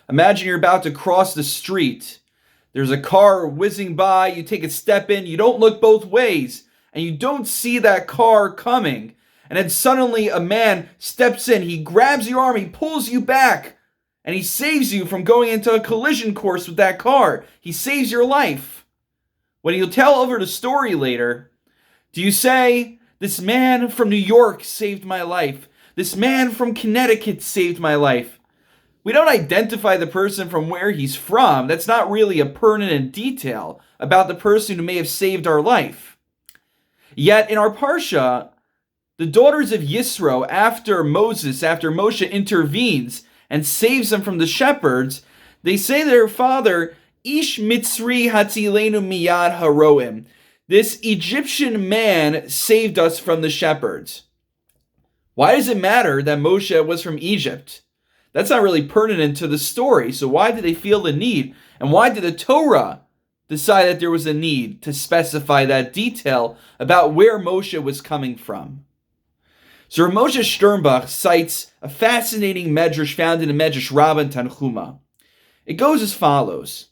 Imagine you're about to cross the street. There's a car whizzing by, you take a step in, you don't look both ways, and you don't see that car coming. And then suddenly a man steps in, he grabs your arm, he pulls you back, and he saves you from going into a collision course with that car. He saves your life. When you tell over the story later, do you say, this man from New York saved my life? This man from Connecticut saved my life? We don't identify the person from where he's from. That's not really a pertinent detail about the person who may have saved our life. Yet in our Parsha, the daughters of Yisro, after Moshe intervenes and saves them from the shepherds, they say to their father, Ish Mitzri Hatzilenu Miyad Haroim. This Egyptian man saved us from the shepherds. Why does it matter that Moshe was from Egypt? That's not really pertinent to the story. So why did they feel the need? And why did the Torah decide that there was a need to specify that detail about where Moshe was coming from? So Rav Moshe Sternbach cites a fascinating medrash found in the Medrash Rabbah and Tanchuma. It goes as follows.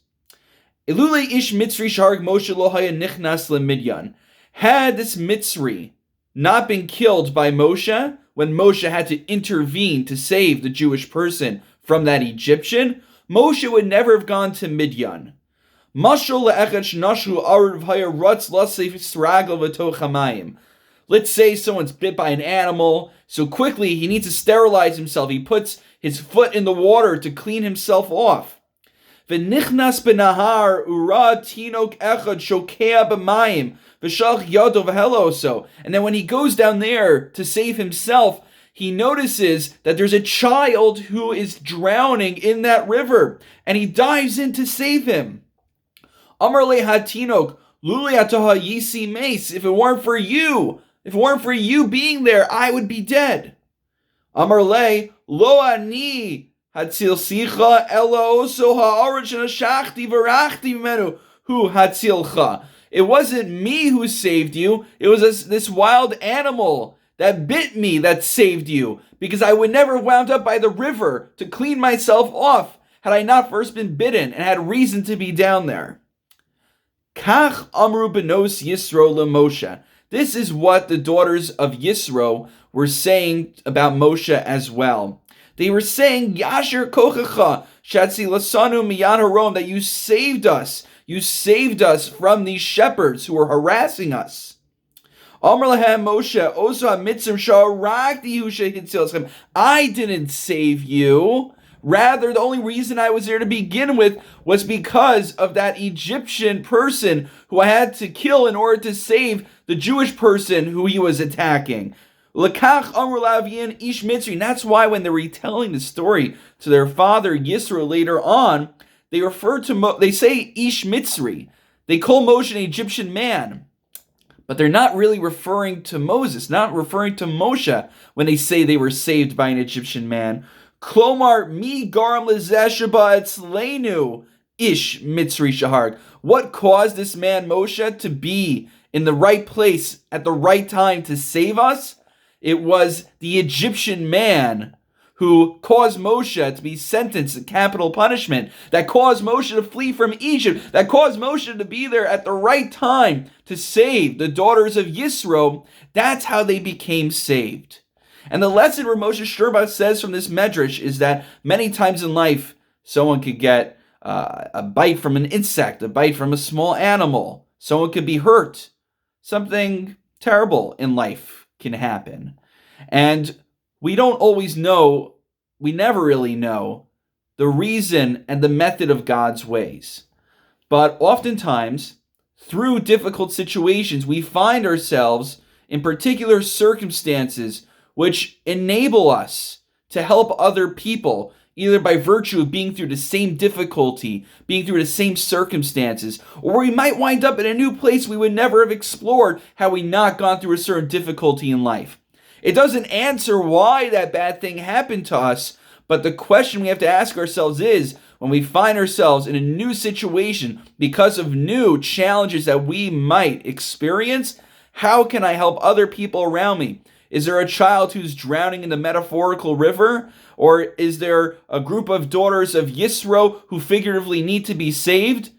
Ilule ish Mitzri shaharg Moshe lo haya nichnas lemidyan. Had this Mitzri not been killed by Moshe, when Moshe had to intervene to save the Jewish person from that Egyptian, Moshe would never have gone to Midyan. Let's say someone's bit by an animal, so quickly he needs to sterilize himself. He puts his foot in the water to clean himself off. V'nichnas benahar ura tinok echad shokea b'mayim v'shalch yado v'heloso. And then when he goes down there to save himself, he notices that there's a child who is drowning in that river, and he dives in to save him. Amar le hatinok luli ataha yisi mace. If it weren't for you being there, I would be dead. Amar le lo ani hatzil sicha elo oso ha'aretz shenashachti v'rachti menu hu hatzilcha. It wasn't me who saved you. It was this wild animal that bit me that saved you, because I would never have wound up by the river to clean myself off had I not first been bitten and had reason to be down there. Kach amru benos Yisro leMoshe. This is what the daughters of Yisro were saying about Moshe as well. They were saying, Yasher kochacha shatzi lasanu miyad harom, that you saved us. You saved us from these shepherds who were harassing us. Amar lahem Moshe, oso hamitzrim sha'aragti hu shehitzil. I didn't save you. Rather, the only reason I was there to begin with was because of that Egyptian person who I had to kill in order to save the Jewish person who he was attacking. Lekach amru lavyin ish mitzri. And that's why when they're retelling the story to their father Yisro later on, they refer to they say ish mitzri. They call Moshe an Egyptian man. But they're not really referring to Moses, not referring to Moshe when they say they were saved by an Egyptian man. Klomar mi garam lezeh sheba etzleinu ish mitzri shaharg. What caused this man Moshe to be in the right place at the right time to save us? It was the Egyptian man who caused Moshe to be sentenced to capital punishment, that caused Moshe to flee from Egypt, that caused Moshe to be there at the right time to save the daughters of Yisro. That's how they became saved. And the lesson Rav Moshe Sternbach says from this medrash is that many times in life, someone could get a bite from an insect, a bite from a small animal. Someone could be hurt. Something terrible in life can happen. And we don't always know, we never really know, the reason and the method of God's ways. But oftentimes, through difficult situations, we find ourselves in particular circumstances which enable us to help other people, either by virtue of being through the same difficulty, being through the same circumstances, or we might wind up in a new place we would never have explored had we not gone through a certain difficulty in life. It doesn't answer why that bad thing happened to us, but the question we have to ask ourselves is, when we find ourselves in a new situation because of new challenges that we might experience, how can I help other people around me? Is there a child who's drowning in the metaphorical river? Or is there a group of daughters of Yisro who figuratively need to be saved?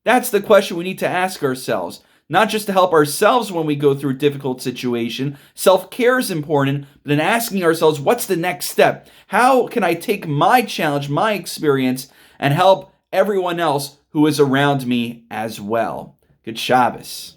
That's the question we need to ask ourselves. Not just to help ourselves when we go through a difficult situation. Self-care is important, but in asking ourselves, what's the next step? How can I take my challenge, my experience, and help everyone else who is around me as well? Good Shabbos.